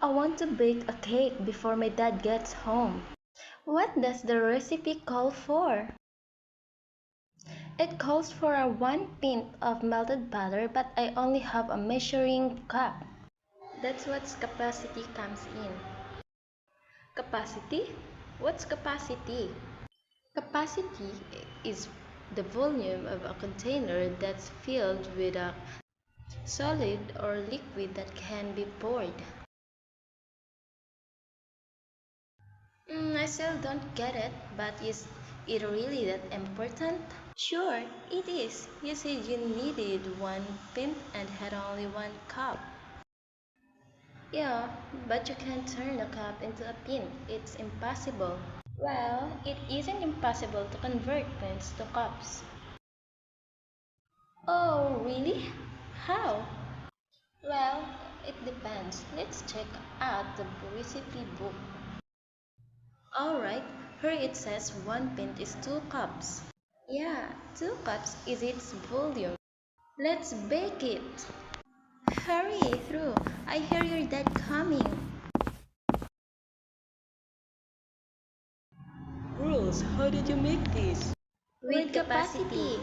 I want to bake a cake before my dad gets home. What does the recipe call for? It calls for a 1 pint of melted butter, but I only have a measuring cup. That's what capacity comes in. Capacity? What's capacity? Capacity is the volume of a container that's filled with a solid or liquid that can be poured. I still don't get it, but is it really that important? Sure, it is. You said you needed 1 pint and had only 1 cup. Yeah, but you can't turn a cup into a pint. It's impossible. Well, it isn't impossible to convert pints to cups. Oh, really? How? Well, it depends. Let's check out the recipe book. Alright, here it says 1 pint is 2 cups. Yeah, 2 cups is its volume. Let's bake it. Hurry through. I hear your dad coming. Rules, how did you make this? With capacity.